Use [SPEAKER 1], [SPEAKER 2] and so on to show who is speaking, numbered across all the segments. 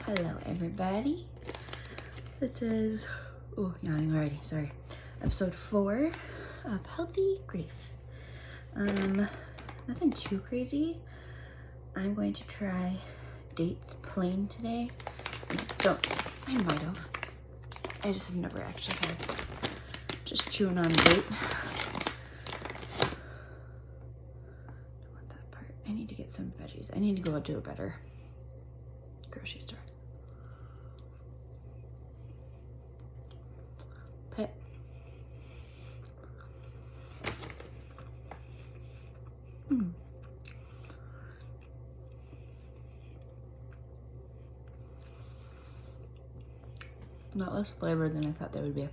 [SPEAKER 1] Hello everybody. This is, yawning already, sorry. Episode 4 of Healthy Grief. Nothing too crazy. I'm going to try dates plain today. I might have. I just have never actually had just chewing on a date. Don't want that part. I need to get some veggies. I need to go to a better grocery store. But not less flavored than I thought they would be.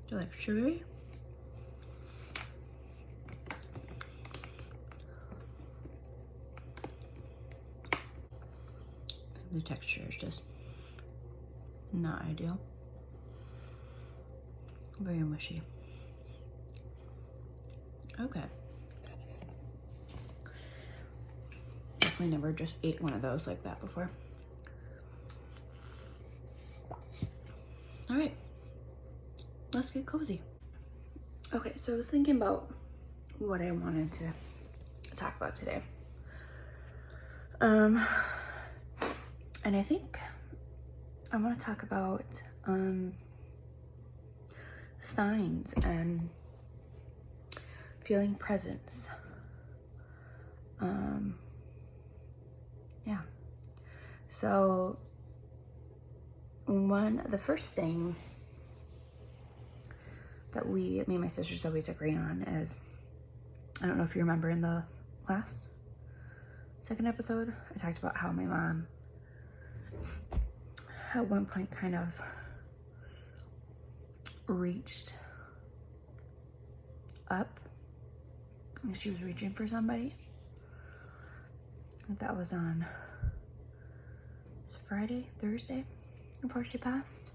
[SPEAKER 1] They're like sugary. The texture is just not ideal. Very mushy. Okay. Definitely never just ate one of those like that before. All right, let's get cozy. Okay, so I was thinking about what I wanted to talk about today. And I think I want to talk about signs and feeling presence. Yeah. So the first thing that me and my sisters always agree on is, I don't know if you remember in the second episode, I talked about how my mom at one point kind of reached up and she was reaching for somebody. I think that was on Friday, Thursday, before she passed.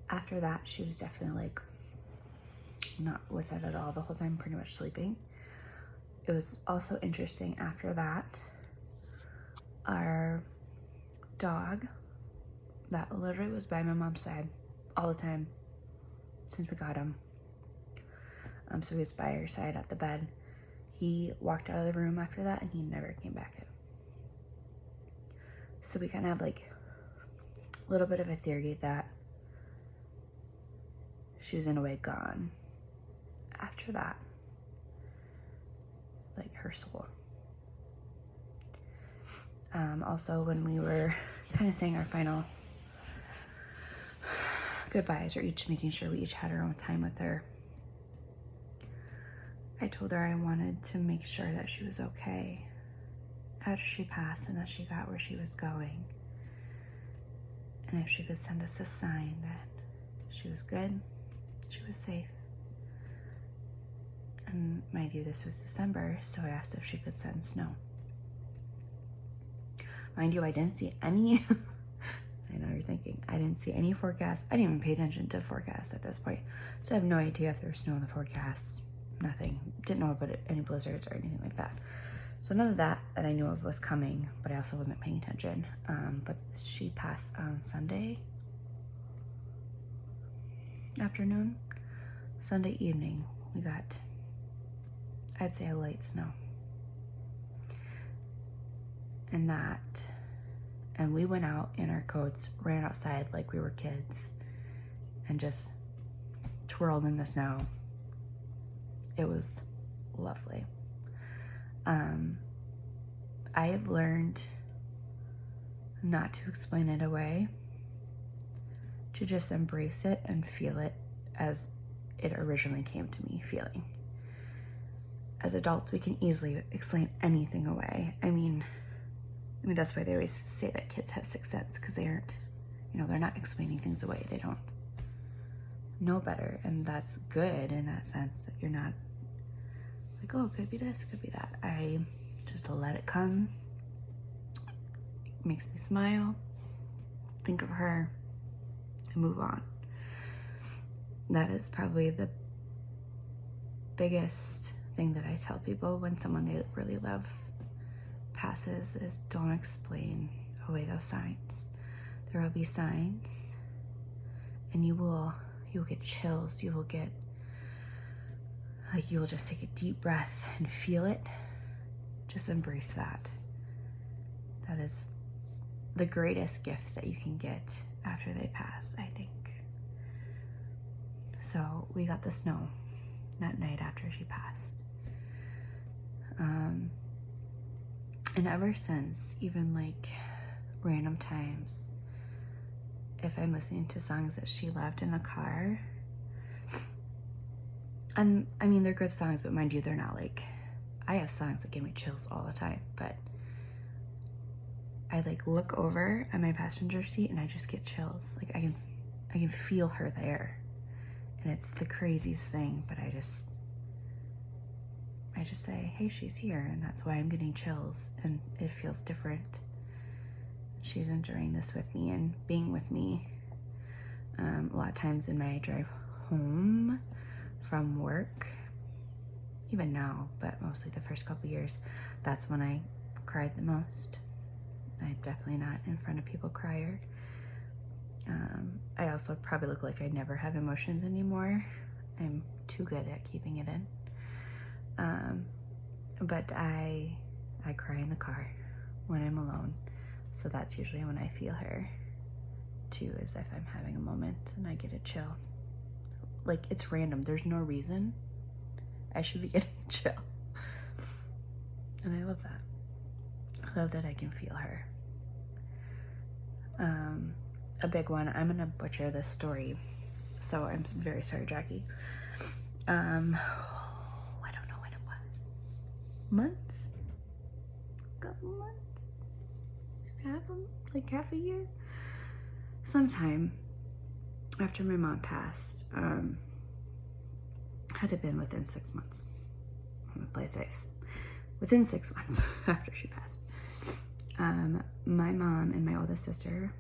[SPEAKER 1] After that, she was definitely like not with it at all the whole time, pretty much sleeping. It was also interesting after that, our dog that literally was by my mom's side all the time since we got him. So he was by her side at the bed. He walked out of the room after that and he never came back in. So we kind of have like a little bit of a theory that she was in a way gone after that, like her soul. Also, when we were kind of saying our final goodbyes, or each making sure we each had our own time with her, I told her I wanted to make sure that she was okay after she passed and that she got where she was going. And if she could send us a sign that she was good, she was safe. And mind you, this was December, so I asked if she could send snow. Mind you, I didn't see any, I know you're thinking, I didn't see any forecasts. I didn't even pay attention to forecasts at this point. So I have no idea if there was snow in the forecasts. Nothing. Didn't know about any blizzards or anything like that. So none of that I knew of was coming, but I also wasn't paying attention. But she passed on Sunday afternoon. Sunday evening, we got, I'd say, a light snow. And we went out in our coats, ran outside like we were kids, and just twirled in the snow. It was lovely. I have learned not to explain it away, to just embrace it and feel it as it originally came to me feeling. As adults, we can easily explain anything away. I mean, that's why they always say that kids have sixth sense, because they aren't, they're not explaining things away. They don't know better, and that's good in that sense, that you're not like, oh, it could be this, it could be that. I just let it come. It makes me smile, think of her, and move on. That is probably the biggest thing that I tell people when someone they really love passes is don't explain away those signs. There will be signs, and you'll get chills. You will get, like, you will just take a deep breath and feel it. Just embrace that. That is the greatest gift that you can get after they pass, I think. So we got the snow that night after she passed. And ever since, even like random times, if I'm listening to songs that she loved in the car, and I mean, they're good songs, but mind you, they're not like, I have songs that give me chills all the time, but I like look over at my passenger seat and I just get chills. Like I can feel her there. And it's the craziest thing, but I just say, hey, she's here, and that's why I'm getting chills, and it feels different. She's enduring this with me and being with me. A lot of times in my drive home from work, even now, but mostly the first couple years, that's when I cried the most. I'm definitely not in front of people crier. I also probably look like I never have emotions anymore. I'm too good at keeping it in. But I cry in the car when I'm alone. So that's usually when I feel her too, is if I'm having a moment and I get a chill. Like, it's random. There's no reason I should be getting a chill. And I love that. I love that I can feel her. A big one, I'm gonna butcher this story, so I'm very sorry, Jackie. I don't know when it was. Months? Couple months? Half a year? Sometime after my mom passed, had to have been within 6 months. I'm gonna play it safe. Within 6 months after she passed. My mom and my oldest sister,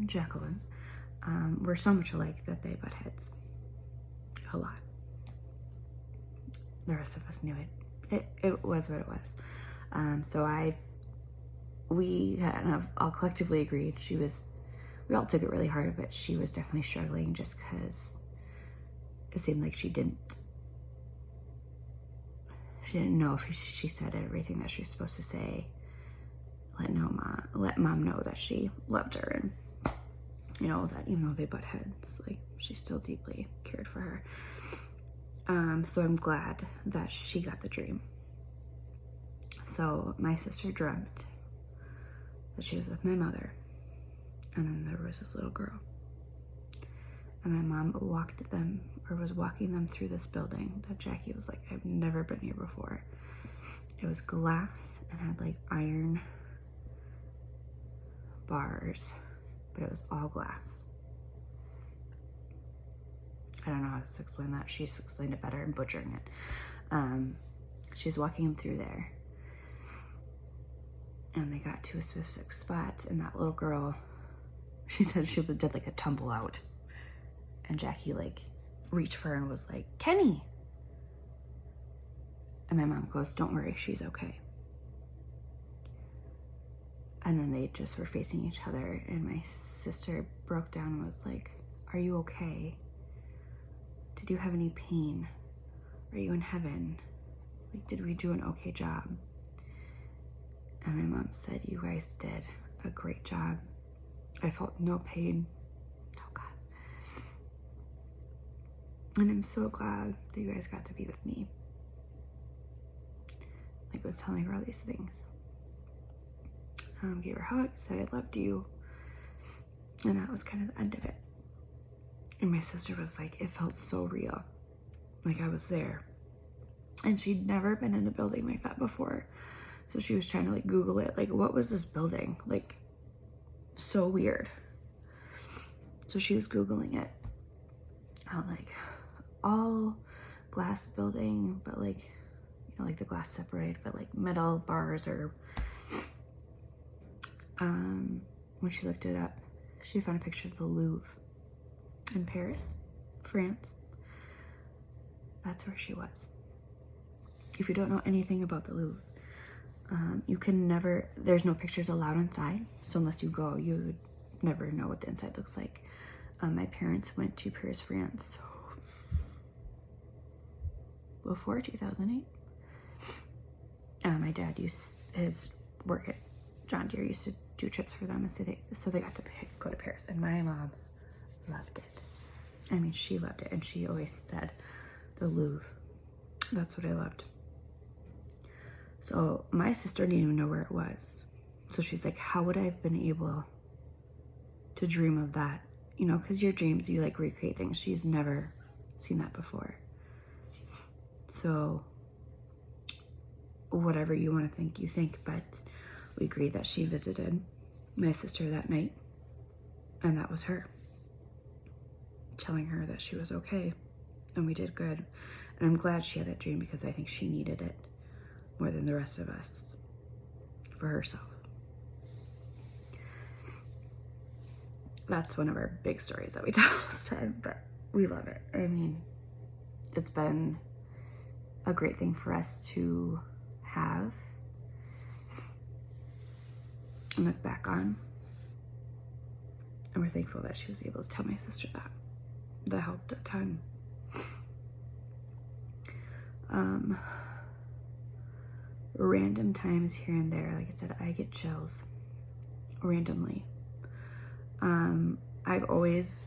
[SPEAKER 1] Jacqueline, were so much alike that they butt heads a lot. The rest of us knew it. It was what it was. So we kind of all collectively agreed we all took it really hard, but she was definitely struggling just because it seemed like she didn't know if she said everything that she was supposed to say. Let mom know that she loved her, and that even though they butt heads, like, she still deeply cared for her. So I'm glad that she got the dream. So my sister dreamt that she was with my mother, and then there was this little girl, and my mom was walking them through this building that Jackie was like, I've never been here before. It was glass and had like iron bars, but it was all glass. I don't know how to explain that. She's explained it better. I'm butchering it. She's walking him through there, and they got to a specific spot, and that little girl, she said she did like a tumble out, and Jackie like reached for her and was like, Kenny. And my mom goes, don't worry, she's okay. And then they just were facing each other, and my sister broke down and was like, are you okay? Did you have any pain? Are you in heaven? Like, did we do an okay job? And my mom said, you guys did a great job. I felt no pain. Oh God. And I'm so glad that you guys got to be with me. Like, I was telling her all these things. Gave her a hug, said I loved you, and that was kind of the end of it. And my sister was like, it felt so real, like I was there, and she'd never been in a building like that before, so she was trying to like Google it, like, what was this building, like, so weird. So she was Googling it, like, all glass building, but like, like the glass separated, but like metal bars, or when she looked it up, she found a picture of the Louvre in Paris, France. That's where she was. if you don't know anything about the Louvre, you can never, there's no pictures allowed inside. So unless you go, you would never know what the inside looks like. My parents went to Paris, France before 2008. My dad used his work at John Deere used to do trips for them, and so they got to go to Paris. And my mom loved it. I mean, she loved it, and she always said, the Louvre, that's what I loved. So my sister didn't even know where it was. So she's like, how would I have been able to dream of that? You know, because your dreams, you like recreate things. She's never seen that before. So whatever you want to think, you think, but we agreed that she visited my sister that night, and that was her telling her that she was okay, and we did good. And I'm glad she had that dream, because I think she needed it more than the rest of us for herself. That's one of our big stories that we tell outside, but we love it. I mean, it's been a great thing for us to have and look back on. And we're thankful that she was able to tell my sister that. That helped a ton. Random times here and there, like I said, I get chills randomly. I've always,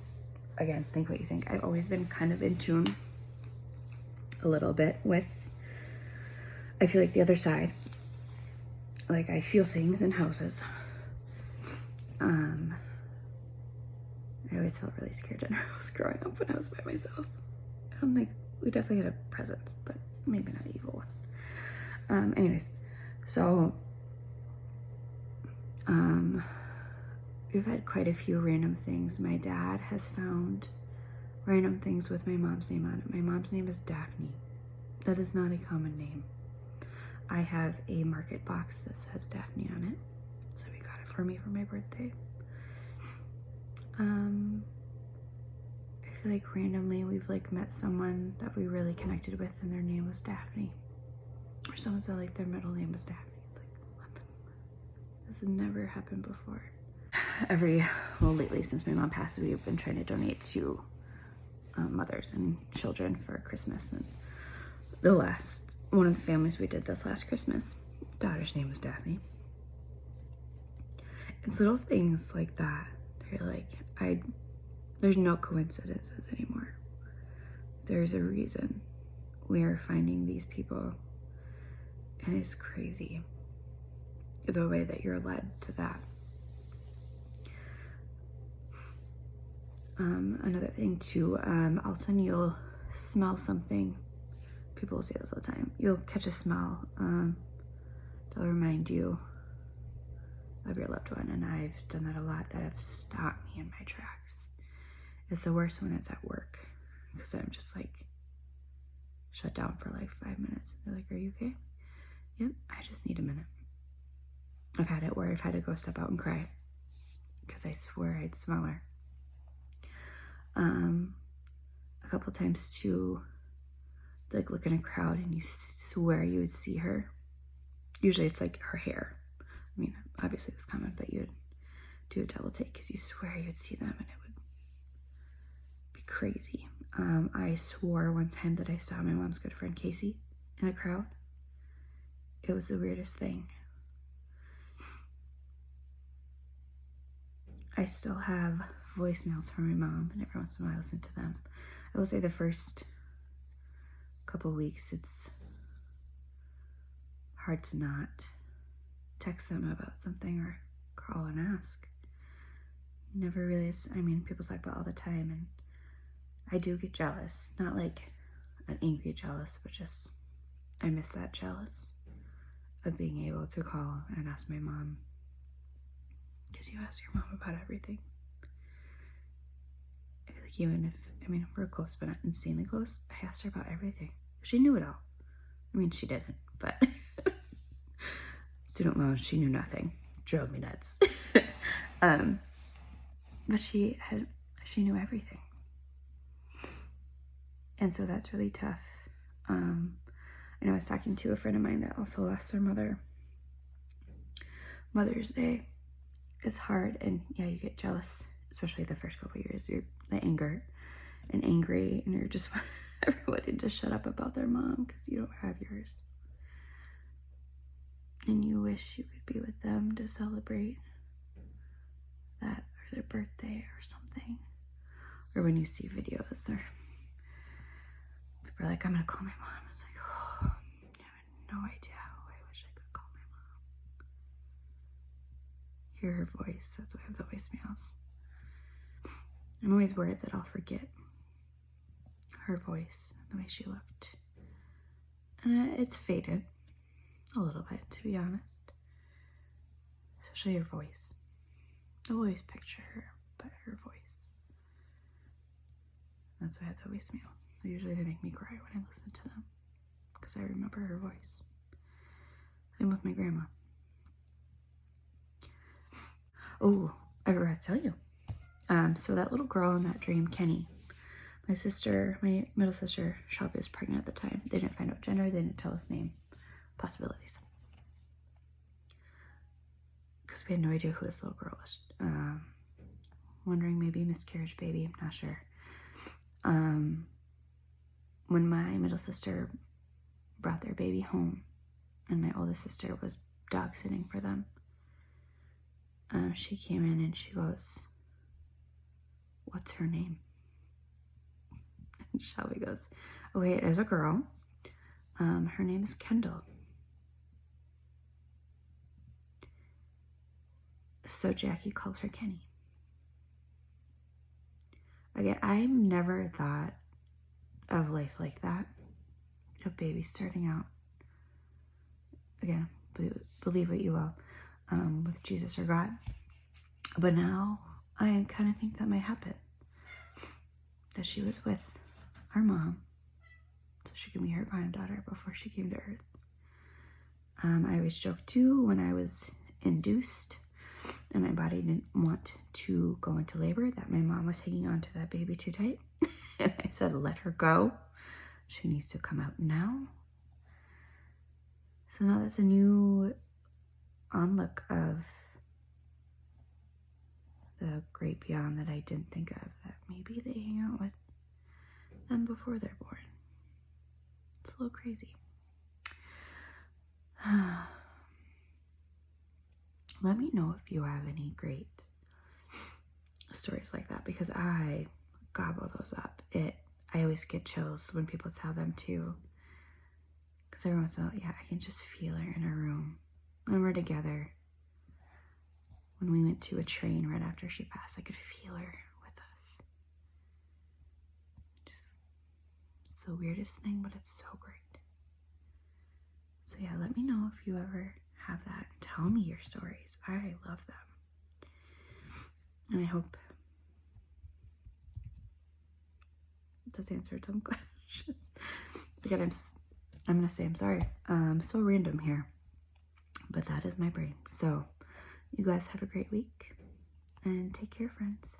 [SPEAKER 1] again, think what you think. I've always been kind of in tune a little bit with, I feel like, the other side. Like, I feel things in houses. I always felt really scared when I was growing up when I was by myself. I don't think, we definitely had a presence, but maybe not an evil one. Anyways, so, we've had quite a few random things. My dad has found random things with my mom's name on it. My mom's name is Daphne. That is not a common name. I have a market box that says Daphne on it, so he got it for me for my birthday. I feel like randomly we've like met someone that we really connected with, and their name was Daphne, or someone said like their middle name was Daphne. It's like, what the? This has never happened before. Lately since my mom passed, we've been trying to donate to mothers and children for Christmas, and one of the families we did this last Christmas, daughter's name was Daphne. It's little things like that. They're like, there's no coincidences anymore. There's a reason we are finding these people, and it's crazy the way that you're led to that. Another thing too, all of a sudden you'll smell something. People will say this all the time. You'll catch a smell. They'll remind you of your loved one, and I've done that a lot. That have stopped me in my tracks. It's the worst when it's at work, because I'm just like shut down for like 5 minutes. They're like, "Are you okay?" "Yep, I just need a minute." I've had it where I've had to go step out and cry because I swear I'd smell her. A couple times too, like look in a crowd and you swear you would see her. Usually it's like her hair. I mean, obviously it's common, but you would do a double take because you swear you would see them, and it would be crazy. I swore one time that I saw my mom's good friend Casey in a crowd. It was the weirdest thing. I still have voicemails from my mom, and every once in a while I listen to them. I will say the first couple weeks it's hard to not text them about something or call and ask. Never really, I mean, people talk about it all the time, and I do get jealous. Not like an angry jealous, but just I miss that jealous of being able to call and ask my mom, because you ask your mom about everything. I feel like even if, I mean, we're close, but not insanely close, I asked her about everything. She knew it all. I mean, she didn't, but student loans, she knew nothing. Drove me nuts. But she knew everything. And so that's really tough. I And I was talking to a friend of mine that also lost their mother. Mother's Day is hard, and yeah, you get jealous, especially the first couple of years. You're the anger and angry, and you're just everybody to shut up about their mom because you don't have yours. And you wish you could be with them to celebrate that or their birthday or something. Or when you see videos or people are like, I'm gonna call my mom. It's like, oh, I have no idea how I wish I could call my mom. Hear her voice. That's why I have the voicemails. I'm always worried that I'll forget her voice, the way she looked. And it's faded a little bit, to be honest. Especially her voice. I'll always picture her, but her voice. That's why I have the voicemails. So usually they make me cry when I listen to them because I remember her voice. Same with my grandma. Oh, I forgot to tell you. So that little girl in that dream, Kenny, my middle sister, Shelby, was pregnant at the time. They didn't find out gender. They didn't tell us name. Possibilities. Because we had no idea who this little girl was. Wondering maybe miscarriage baby. I'm not sure. When my middle sister brought their baby home and my oldest sister was dog sitting for them, she came in and she goes, what's her name? And Shelby goes, okay, it is a girl. Her name is Kendall. So Jackie calls her Kenny. Again, I never thought of life like that. A baby starting out. Again, believe what you will, with Jesus or God. But now I kind of think that might happen. That she was with our mom so she could meet her granddaughter before she came to earth. I always joked too when I was induced and my body didn't want to go into labor that my mom was hanging on to that baby too tight. And I said, let her go. She needs to come out now. So now that's a new onlook of the great beyond that I didn't think of, that maybe they hang out with them before they're born. It's a little crazy. Let me know if you have any great stories like that, because I gobble those up. I always get chills when people tell them too. Because every once in a while, yeah, I can just feel her in her room when we're together. When we went to a train right after she passed, I could feel her with us. Just, it's the weirdest thing, but it's so great. So yeah, let me know if you ever have that. Tell me your stories. I love them. And I hope this answered some questions. Again, I'm gonna say I'm sorry. So random here, but that is my brain. So you guys have a great week and take care, friends.